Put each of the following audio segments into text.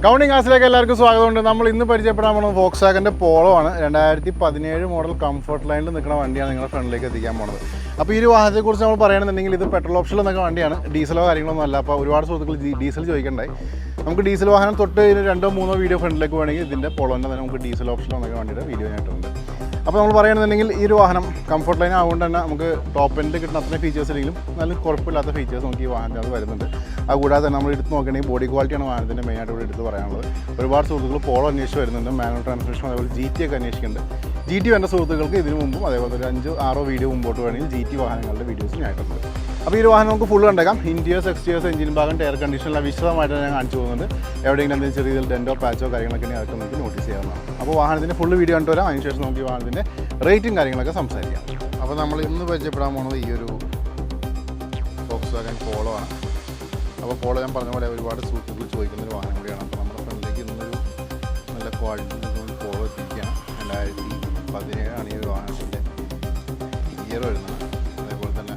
Counting ക്ലാസ്സിലേക്ക് എല്ലാവർക്കും സ്വാഗതമുണ്ട്. നമ്മൾ ഇന്ന് പരിചയപ്പെടാൻ പോകുന്നത് വോക്സ്വാഗൻ്റെ പോളോ ആണ്. 2017 മോഡൽ കംഫർട്ട് ലൈനിൽ നിൽക്കുന്ന വണ്ടിയാണ് നിങ്ങളുടെ ഫ്രണ്ടിലേക്ക് എത്തിക്കാൻ പോകുന്നത്. അപ്പോൾ ഈ ഒരു വാഹനത്തെക്കുറിച്ച് നമ്മൾ പറയുകയാണെന്നുണ്ടെങ്കിൽ ഇത് പെട്രോൾ ഓപ്ഷനിൽ നിൽക്കുന്ന വണ്ടിയാണ്, ഡീസലോ കാര്യങ്ങളൊന്നും അല്ല. അപ്പോൾ ഒരുപാട് സുഹൃത്തുക്കൾ ഡീസൽ ചോദിക്കണ്ടായി. നമുക്ക് ഡീസൽ വാഹനം തൊട്ട് 2-3 വീഡിയോ ഫ്രണ്ടിലേക്ക് വേണമെങ്കിൽ ഇതിൻ്റെ പോളോൻ്റെ തന്നെ നമുക്ക് ഡീസൽ ഓപ്ഷനിൽ നിൽക്കുന്ന വണ്ടിയുടെ വീഡിയോ ആയിട്ടുണ്ട്. അപ്പോൾ നമ്മൾ പറയുകയാണെന്നുണ്ടെങ്കിൽ ഈ ഒരു വാഹനം കംഫർട്ട് ലൈൻ ആയതുകൊണ്ട് തന്നെ നമുക്ക് ടോപ്പ് എൻഡിൽ കിട്ടുന്ന അത്ര ഫീച്ചേഴ്സ് ഇല്ലെങ്കിലും നല്ല കുഴപ്പമില്ലാത്ത ഫീച്ചേഴ്സ് നമുക്ക് ഈ വാഹനത്തിനകത്ത് വരുന്നുണ്ട്. അതുകൂടാതെ തന്നെ നമ്മൾ എടുത്ത് നോക്കുകയാണെങ്കിൽ ബോഡി ക്വാളിറ്റിയാണ് വാഹനത്തിൻ്റെ മെയിനായിട്ട് ഇവിടെ എടുത്ത് പറയാനുള്ളത്. ഒരുപാട് സുഹൃത്തുക്കൾ പോളോ അന്വേഷിച്ച് വരുന്നുണ്ട്, മാനുവൽ ട്രാൻസ്മിഷൻ, അതേപോലെ GT ഒക്കെ അന്വേഷിക്കുന്നുണ്ട്. GT വേണ്ട സുഹൃത്തുക്കൾക്ക് ഇതിനു മുമ്പും അതേപോലെ ഒരു 5-6 വീഡിയോ മുമ്പോട്ട് വേണമെങ്കിൽ GT വാഹനങ്ങളുടെ വീഡിയോസ് ഞായിട്ടുണ്ട്. അപ്പോൾ ഈ ഒരു വാഹനം നമുക്ക് ഫുള്ള് കണ്ടേക്കാം. ഇൻറ്റീരിയേഴ്സ്, എക്സ്റ്റീരിയേഴ്സ്, എഞ്ചിൻ ഭാഗം, എയർ കണ്ടീഷനെല്ലാം വിശദമായിട്ട് ഞാൻ കാണിച്ചു പോകുന്നുണ്ട്. എവിടെയെങ്കിലും എന്തെങ്കിലും ചെറിയ ഡെൻറ്റോ പാച്ചോ കാര്യങ്ങളൊക്കെ അതൊക്കെ നമുക്ക് നോട്ടീസ് ചെയ്യാവുന്നതാണ്. അപ്പോൾ വാഹനത്തിൻ്റെ ഫുള്ള് വീഡിയോ കണ്ടു വരാം. അതിനുശേഷം നമുക്ക് ഈ വാഹനത്തിൻ്റെ റേറ്റും കാര്യങ്ങളൊക്കെ സംസാരിക്കാം. അപ്പോൾ നമ്മൾ ഇന്ന് പരിചയപ്പെടാൻ പോകുന്നത് ഈ ഒരു വോക്സ്വാഗൻ പോളോ ആണ്. അപ്പോൾ പോളോ ഞാൻ പറഞ്ഞ പോലെ ഒരുപാട് സുഹൃത്തുക്കൾ ചോദിക്കുന്നൊരു വാഹനം കൂടിയാണ്. അപ്പോൾ നമ്മുടെ ഫ്രണ്ടിലേക്ക് ഇന്നൊരു നല്ല ക്വാളിറ്റി പോളോ എത്തിക്കുകയാണ്. 2017 ഈ ഒരു വാഹനത്തിൻ്റെ ഇയർ വരുന്നത്. അതേപോലെ തന്നെ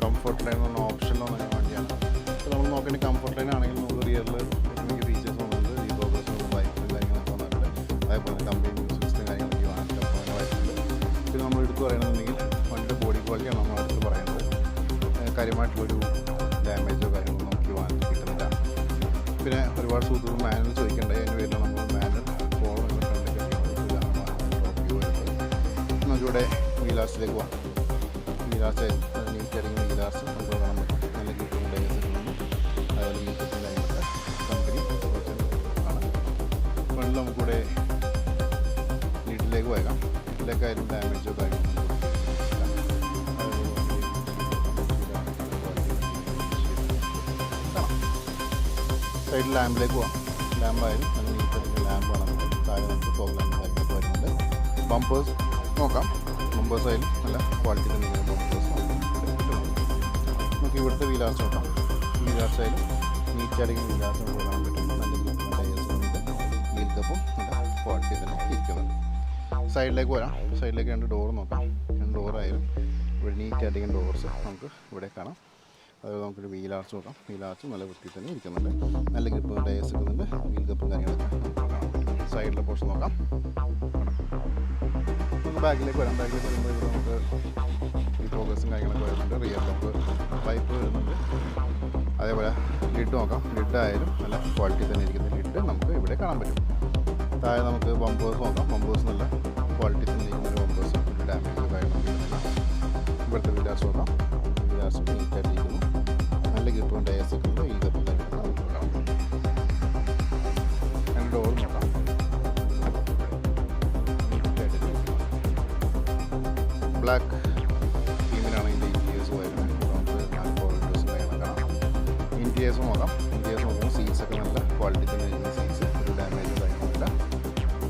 കംഫർട്ട് ലൈൻ എന്ന ഓപ്ഷനിലോ നല്ല വണ്ടിയാണ്. അപ്പോൾ നമ്മൾ നോക്കേണ്ടത് കംഫർട്ട് ലൈൻ ആണെങ്കിൽ നമുക്ക് റിയറിൽ ഒട്ടുമിക്ക ഫീച്ചേഴ്സ് വന്നിട്ടുണ്ട്. റീബോഗേഴ്സ്, ബൈക്കും കാര്യങ്ങളൊക്കെ വന്നിട്ടുണ്ട്. അതേപോലെ കമ്പനി മ്യൂസിക് സിസ്റ്റം കാര്യങ്ങളൊക്കെ വാഹനത്തിൽ വരുന്നുണ്ട്. പിന്നെ നമ്മൾ എടുത്ത് പറയുകയാണെന്നുണ്ടെങ്കിൽ വണ്ടിയുടെ ബോഡി ക്വാളിറ്റിയാണ് നമ്മൾ അടുത്ത് പറയുന്നത്. കാര്യമായിട്ടുള്ളൊരു ഡാമേജോ കാര്യങ്ങളോ നമുക്ക് ഈ വാഹനത്തിൽ കിട്ടുന്നില്ല. പിന്നെ ഒരുപാട് സുഹൃത്തുക്കൾ മാനുവൽ ചോദിക്കേണ്ടത്, അതിന് പേരിൽ നമ്മൾ മാനുവൽ പോളോ എന്ന ഫ്രണ്ടിലേക്ക് ടോപ്പ് വ്യൂ വരുന്നത്. നമുക്കിവിടെ വീലാസിലേക്ക് പോകാം. വീലാസ് നീറ്റായിരിക്കും. വീലാസ് നമുക്ക് കാണാൻ പറ്റും. നല്ല കിട്ടുന്ന ഡയസിൽ അതുപോലെ യൂസത്തിൻ്റെ കമ്പനി ആണ്. ഫ്രണ്ടിൽ നമുക്കിവിടെ ലിഡിലേക്ക് പോയേക്കാം. ലിഡിലേക്കായാലും ഡാമേജോ കാര്യങ്ങളോ സൈഡിൽ ലാമ്പിലേക്ക് പോകാം. ലാമ്പായാലും നല്ല നീറ്റായിരിക്കും. ലാമ്പാണ് നമുക്ക് താഴെ നമുക്ക് ഫോഗ് ലാമ്പ് കാര്യങ്ങളൊക്കെ വരുന്നുണ്ട്. ബമ്പേഴ്സ് നോക്കാം. ബമ്പേഴ്സ് ആയാലും നല്ല ക്വാളിറ്റി തന്നെ ബമ്പേഴ്സ് നമുക്ക് ഇവിടുത്തെ വീലാർസ് നോക്കാം. വീലാർസ് ആയാലും നീറ്റായിരിക്കും. വീലാർസ് നമുക്ക് കാണാൻ പറ്റും. നല്ല ടയേഴ്സ് വന്നിട്ട് വീൽ കപ്പും നല്ല ക്വാളിറ്റി തന്നെ ഇരിക്കുന്നുണ്ട്. സൈഡിലേക്ക് വരാം. സൈഡിലേക്ക് 2 ഡോർ നോക്കാം. 2 ഡോറായാലും ഇവിടെ നീറ്റായിരിക്കും ഡോർസ് നമുക്ക് ഇവിടെ കാണാം. അതുപോലെ നമുക്കൊരു വീലാർച്ച് നോക്കാം. വീലാർച്ചും നല്ല വൃത്തി തന്നെ ഇരിക്കുന്നുണ്ട്. നല്ല ഗ്രിപ്പ് ടയേഴ്സ് ഇരിക്കുന്നുണ്ട്. വീൽ കപ്പും കാര്യങ്ങളൊക്കെ നമുക്ക് കാണാം. സൈഡിലെ പോർഷൻ നോക്കാം. നമുക്ക് ബാക്കിലേക്ക് വരാം. ബാക്കിലേക്ക് വരുമ്പോൾ ഇവിടെ നമുക്ക് ഈ പ്രോഗ്രസും കാര്യങ്ങളൊക്കെ വരുന്നുണ്ട്. റിയർ കപ്പ് പൈപ്പ് വരുന്നുണ്ട്. അതേപോലെ ലിഡ് നോക്കാം. ലിഡായാലും നല്ല ക്വാളിറ്റി തന്നെ ഇരിക്കുന്ന ലിഡ് നമുക്ക് ഇവിടെ കാണാൻ പറ്റും. താഴെ നമുക്ക് ബമ്പേഴ്സ് നോക്കാം. ബമ്പേഴ്സ് നല്ല ക്വാളിറ്റി തന്നെ ഇരിക്കുന്ന ബമ്പേഴ്സ്, ഡാമേജ് കാര്യങ്ങളൊക്കെ ഇടുന്നില്ല. ഇവിടുത്തെ വീലാർച്ച് നോക്കാം. വീലാർച്ച് നീറ്റായിട്ടിരിക്കുന്നു. നല്ല ഗ്രിപ്പും ടയേഴ്സ് ഒക്കെ ഉണ്ട്. ഈ ഗ്രിപ്പും കാര്യങ്ങളൊക്കെ നമുക്ക് കാണാം. 2 ഡോർ നോക്കാം. ബ്ലാക്ക് തീമിനാണ് ഇതിൻ്റെ ഇൻറ്റീരിയേഴ്സ് വരുന്നത്. നമുക്ക് 4 വിൻഡോസും കാര്യങ്ങളൊക്കെ കാണാം. ഇൻറ്റീരിയേഴ്സ് നോക്കാം. ഇൻറ്റീരിയേഴ്സ് നോക്കുമ്പോൾ സീറ്റ്സൊക്കെ നല്ല ക്വാളിറ്റി തന്നെ ഇരിക്കുന്ന സീറ്റ്സ്, ഒരു ഡാമേജും കാര്യങ്ങളില്ല.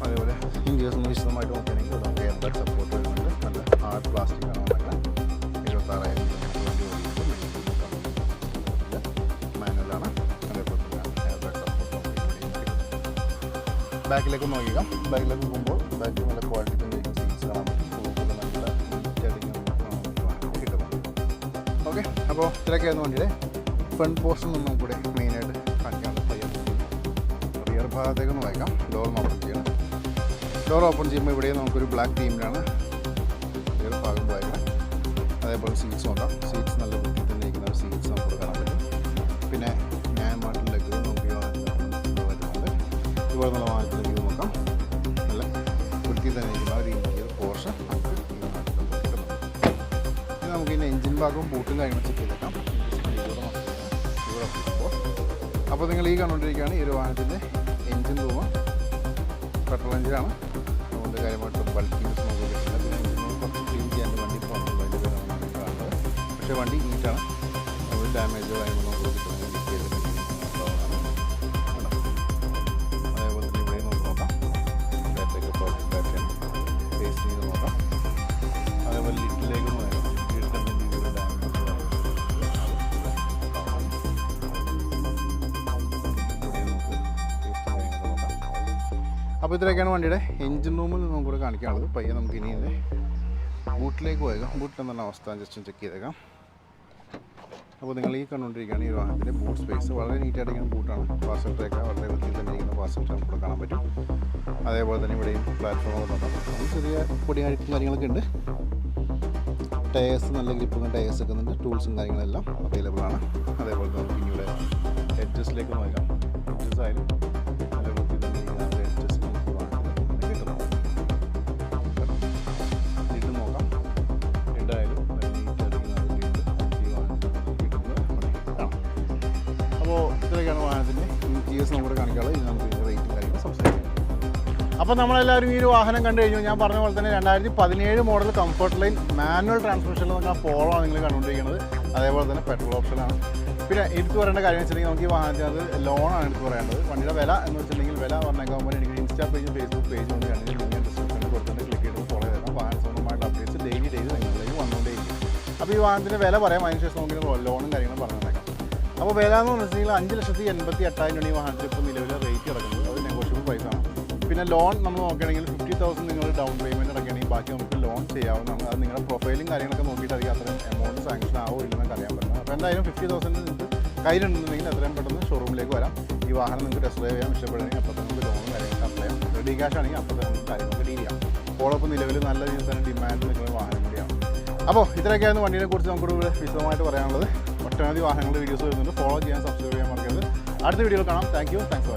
അതേപോലെ ഇൻറ്റീരിയേഴ്സ് ഒന്ന് വിശദമായിട്ട് നോക്കുകയാണെങ്കിൽ നമുക്ക് എയർ ബാഗ് സപ്പോർട്ട് വരുന്നുണ്ട്. നല്ല ഹാർഡ് പ്ലാസ്റ്റിക് ആണ് വന്നിട്ട്. 26,000 മാനുവലാണ്. അതേപോലെ എയർ ബാഗ് സപ്പോർട്ട് ബാക്കിലേക്ക് നോക്കുക. ബാക്കിലേക്ക് പോകുമ്പോൾ ബാക്കിൽ നല്ല ക്വാളിറ്റി തന്നെ ഇരിക്കുന്ന സീറ്റ്സ് കാണാൻ പറ്റും. ഓക്കെ, അപ്പോൾ ഇത്രയൊക്കെയായിരുന്നു വണ്ടിയുടെ ഫ്രണ്ട് പോർഷൻ ഒന്നും നമുക്കിവിടെ മെയിനായിട്ട് കാണിക്കാനുള്ള റിയർ ഭാഗത്തേക്ക് ഒന്ന് വായിക്കാം. ഡോർ ഓപ്പൺ ചെയ്യണം. ഡോർ ഓപ്പൺ ചെയ്യുമ്പോൾ ഇവിടെ നമുക്കൊരു ബ്ലാക്ക് തീമിലാണ് റിയർ ഭാഗം വായിക്കാം. അതേപോലെ സീറ്റ്സ് നോക്കാം. സീറ്റ്സ് നല്ല വൃത്തി തന്നെ ഇരിക്കുന്ന സീറ്റ്സ് നമുക്ക് കാണാൻ പറ്റും. പിന്നെ ന്യായമായിട്ടുള്ള ലെഗ് നമുക്ക് ഈ വാഹനത്തിൽ വരുന്നുണ്ട്. ഇതുപോലെ നല്ല വാഹനത്തിൻ്റെ വ്യൂ നോക്കാം. നല്ല വൃത്തി തന്നെ ഇരിക്കുന്ന ഒരു ഇന്റീരിയർ പോർഷൻ നമുക്ക് ഈ വാഹനത്തിൽ കിട്ടുന്നുണ്ട്. ഇനി നമുക്ക് ഇതിൻ്റെ എഞ്ചിൻ ഭാഗവും ബൂട്ടും കാര്യങ്ങളും ചെക്ക് ചെയ്തേക്കാം. അപ്പോൾ നിങ്ങൾ ഈ കണ്ടുകൊണ്ടിരിക്കുകയാണ് ഈ ഒരു വാഹനത്തിൻ്റെ എഞ്ചിൻ റൂം. പെട്രോൾ എഞ്ചിനാണ്. അതുകൊണ്ട് കാര്യമായിട്ട് ബൾക്ക് യൂസ് നമുക്ക് കിട്ടില്ല. പിന്നെ എഞ്ചിൻ റൂം കുറച്ച് ക്ലീൻ ചെയ്യാൻ വണ്ടി പോകുന്നത് അതിൻ്റെ പേരാണ് നമ്മൾ കാണുന്നത്. പക്ഷേ വണ്ടി നീറ്റാണ്. ഒരു ഡാമേജോ കാര്യങ്ങളോ നമുക്ക് കിട്ടുന്നത് അതേപോലെ തന്നെ ഇവിടെ നമുക്ക് നോക്കാം. ബാറ്ററി പ്രോബ്ലം ബാറ്ററിയാണ്. ഫേസ് ചെയ്ത് നോക്കാം. അതേപോലെ ലിറ്റിലേക്ക് നോക്കാം. അപ്പോൾ ഇത്രയൊക്കെയാണ് വണ്ടിയുടെ എഞ്ചിൻ റൂമിൽ നമുക്ക് കൂടെ കാണിക്കാനുള്ളത്. പയ്യെ നമുക്ക് ഇനി ബൂട്ടിലേക്ക് പോയേക്കാം. ബൂട്ടിൽ എന്നുള്ള അവസ്ഥ ജസ്റ്റ് ചെക്ക് ചെയ്തേക്കാം. അപ്പോൾ നിങ്ങൾ ഈ കണ്ടുകൊണ്ടിരിക്കുകയാണ് ഈ വാഹനത്തിൻ്റെ ബൂട്ട് സ്പേസ്. വളരെ നീറ്റായിട്ടിരിക്കുന്ന ബൂട്ടാണ്. പാസഞ്ചറൊക്കെ വളരെ വൃത്തിയിൽ തന്നെ ഇരിക്കുന്ന കപ്പാസിറ്റി നമുക്ക് കാണാൻ പറ്റും. അതേപോലെ തന്നെ ഇവിടെയും പ്ലാറ്റ്ഫോം ചെറിയ പൊടിയഴുക്കും കാര്യങ്ങളൊക്കെ ഉണ്ട്. ടയേഴ്സ് നല്ല ഗ്രിപ്പും ടയേഴ്സ് ഒക്കെ ഉണ്ട്. ടൂൾസും കാര്യങ്ങളെല്ലാം അവൈലബിൾ ആണ്. അതേപോലെ നമുക്ക് ഇനിയുടെ എഡ്ജസിലേക്ക് നോക്കാം. എഡ്ജസ് ആയാലും നല്ല വൃത്തി തന്നെ എഡ്ജസ് നമുക്ക് കിട്ടുന്നു. ഇട്ട് നോക്കാം. ഇടായാലും അപ്പോൾ ഇത്രയൊക്കെയാണ് വാഹനത്തിൻ്റെ GS നമുക്ക് കാണിക്കാനുള്ളത്. ഇത് നമുക്ക് ഇതിൻ്റെ റേറ്റും കാര്യങ്ങളും സംസാരിക്കാം. അപ്പോൾ നമ്മളെല്ലാവരും ഈ ഒരു വാഹനം കണ്ടു കഴിഞ്ഞു. ഞാൻ പറഞ്ഞ പോലെ തന്നെ 2017 മോഡൽ കംഫർട്ട് ലൈൻ മാനുവൽ ട്രാൻസ്മിഷനിൽ നിന്നുള്ള പോളോ ആണ് നിങ്ങൾ കണ്ടുകൊണ്ടിരിക്കുന്നത്. അതേപോലെ തന്നെ പെട്രോൾ ഓപ്ഷനാണ്. പിന്നെ എടുത്തു പറയേണ്ട കാര്യം വെച്ചിട്ടുണ്ടെങ്കിൽ നമുക്ക് ഈ വാഹനത്തിനകത്ത് ലോണാണ് എടുത്ത് പറയേണ്ടത്. വണ്ടിയുടെ വില എന്ന് വെച്ചിട്ടുണ്ടെങ്കിൽ വില പറഞ്ഞേക്കുമ്പോൾ എനിക്ക് ഇൻസ്റ്റാ പേജും ഫേസ്ബുക്ക് പേജും ഒന്ന് കണ്ടെങ്കിൽ നിങ്ങൾ ഡിസ്ക്രിപ്ഷനിൽ കൊടുത്തിട്ട് ക്ലിക്ക് ചെയ്ത് ഫോളോ ചെയ്താൽ വാഹന സംബന്ധമായിട്ട് അപ്ഡേറ്റ്സ് ഡെയിലി നിങ്ങളിലേക്ക് വന്നുകൊണ്ടേയിരിക്കും. അപ്പോൾ ഈ വാഹനത്തിൻ്റെ വില പറയാം. അതിനുശേഷം നമുക്ക് ലോണും കാര്യങ്ങളും പറഞ്ഞു തന്നേക്കാം. അപ്പോൾ വില എന്ന് വെച്ചിട്ടുണ്ടെങ്കിൽ 5,88,000 ഈ വാഹനത്തിൽ ഇപ്പോൾ നിലവിലെ റേറ്റ് കിടക്കുന്നത്. അത് നെഗോഷ്യബിൾ പ്രൈസാണ്. പിന്നെ ലോൺ നമ്മൾ നോക്കുകയാണെങ്കിൽ 50,000 നിങ്ങൾ ഡൗൺ പേയ്മെൻറ്റ് അടക്കുകയാണെങ്കിൽ ബാക്കി നമുക്ക് ലോൺ ചെയ്യാവുന്നതാണ്. അത് നിങ്ങളുടെ പ്രൊഫൈലും കാര്യങ്ങളൊക്കെ നോക്കിയിട്ട് അധികം അത്രയും എമൗണ്ട് സാങ്ഷൻ ആവോ ഇല്ലെന്നൊക്കെ അറിയാൻ പറ്റും. അപ്പോൾ എന്തായാലും 50,000 നിങ്ങൾക്ക് കയ്യിലുണ്ടെന്നുണ്ടെങ്കിൽ എത്രയും പെട്ടെന്ന് ഷോറൂമിലേക്ക് വരാം. ഈ വാഹനം നിങ്ങൾക്ക് ടെസ്റ്റ് ഡ്രൈവ് ചെയ്യാൻ ഇഷ്ടപ്പെടുകയാണെങ്കിൽ അപ്പോൾ തന്നെ നമുക്ക് ലോണും കാര്യങ്ങളൊക്കെ അപ്ലൈ ചെയ്യാം. റെഡി ക്യാഷ് ആണെങ്കിൽ അപ്പോൾ തന്നെ നമുക്ക് കാര്യങ്ങളൊക്കെ ഡീൽ ചെയ്യാം. പോളോ നിലവിൽ നല്ല രീതിയിൽ തന്നെ ഡിമാൻഡ് നിൽക്കുന്ന വാഹനം കൂടിയാണ്. അപ്പോൾ ഇത്രയൊക്കെയാണ് വണ്ടിയെ കുറിച്ച് നമുക്കിവിടെ വിശദമായിട്ട് പറയാനുള്ളത്. ഒട്ടനവധി വാഹനങ്ങളുടെ വീഡിയോസ് വരുന്നുണ്ട്. ഫോളോ ചെയ്യാൻ, സബ്സ്ക്രൈബ് ചെയ്യാൻ മറക്കരുത്. അടുത്ത വീഡിയോയിൽ കാണാം. Thank you. താങ്ക്സ്.